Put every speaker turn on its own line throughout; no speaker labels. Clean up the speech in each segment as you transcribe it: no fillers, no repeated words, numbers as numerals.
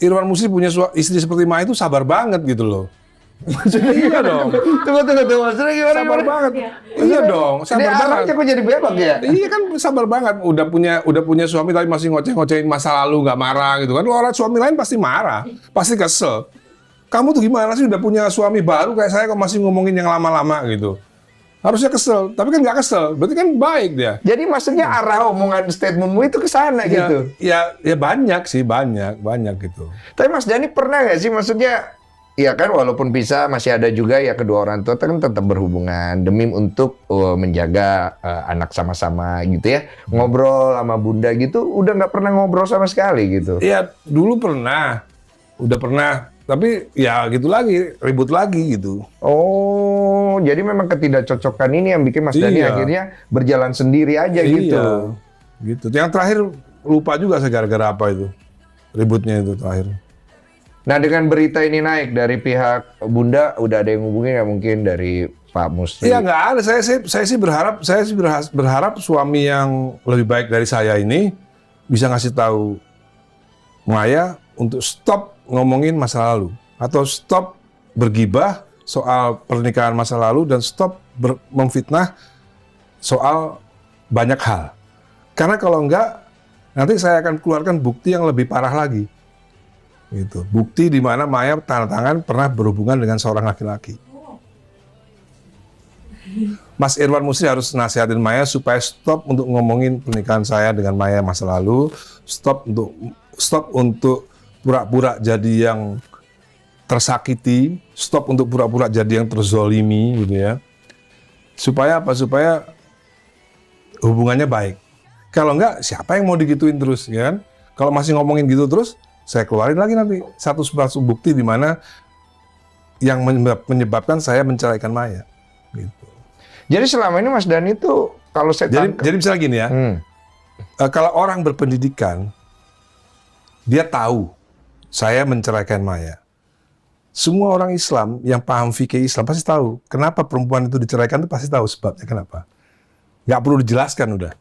Irwan Musli punya istri seperti Maya itu sabar banget gitu loh. Maksudnya iya dong.
Tunggu. Maksudnya gimana?
Sabar banget. Iya dong,
Ini
sabar banget.
anaknya kok jadi belok ya?
Iya kan sabar banget. Udah punya suami tapi masih ngoceh-ngocehin masa lalu, nggak marah gitu kan. Kalau orang suami lain pasti marah, pasti kesel. Kamu tuh gimana sih udah punya suami baru kayak saya kok masih ngomongin yang lama-lama gitu. Harusnya kesel, tapi kan nggak kesel. Berarti kan baik dia.
Jadi maksudnya arah omongan statementmu itu ke sana gitu.
Ya banyak sih, banyak gitu.
Tapi Mas Dhani pernah nggak sih maksudnya, ya kan walaupun bisa masih ada juga ya kedua orang tua kan tetap berhubungan demi untuk menjaga anak sama-sama gitu ya. Ngobrol sama bunda gitu, udah nggak pernah ngobrol sama sekali gitu.
Iya, dulu pernah. Udah pernah. Tapi ya gitu lagi, ribut lagi gitu.
Oh, jadi memang ketidakcocokan ini yang bikin Mas Dhani akhirnya berjalan sendiri aja gitu.
Gitu. Yang terakhir lupa juga saya gara-gara apa itu. Ributnya itu terakhir.
Nah, dengan berita ini naik dari pihak Bunda, udah ada yang hubungi nggak mungkin dari Pak Musli?
Iya nggak ada. Saya sih berharap suami yang lebih baik dari saya ini bisa ngasih tahu Maya untuk stop ngomongin masa lalu atau stop bergibah soal pernikahan masa lalu dan stop memfitnah soal banyak hal. Karena kalau enggak, nanti saya akan keluarkan bukti yang lebih parah lagi. Gitu. Bukti di mana Maya tanda tangan pernah berhubungan dengan seorang laki-laki. Mas Irwan Musli harus nasihatin Maya supaya stop untuk ngomongin pernikahan saya dengan Maya masa lalu, stop untuk pura-pura jadi yang tersakiti, stop untuk pura-pura jadi yang terzolimi, gitu ya. Supaya apa? Supaya hubungannya baik. Kalau enggak, siapa yang mau digituin terus, ya kan? Kalau masih ngomongin gitu terus, saya keluarin lagi nanti satu bukti di mana yang menyebabkan saya menceraikan Maya. Gitu.
Jadi selama ini Mas Dhani itu kalau saya
jadi misalnya gini ya, kalau orang berpendidikan, dia tahu saya menceraikan Maya. Semua orang Islam yang paham fikih Islam pasti tahu kenapa perempuan itu diceraikan, itu pasti tahu sebabnya kenapa. Nggak perlu dijelaskan udah.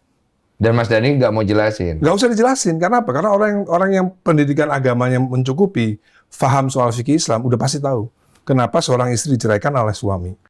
Dan Mas Dhani nggak mau jelasin?
Nggak usah dijelasin. Kenapa? Karena orang yang pendidikan agamanya mencukupi, paham soal fikih Islam, udah pasti tahu kenapa seorang istri diceraikan oleh suami.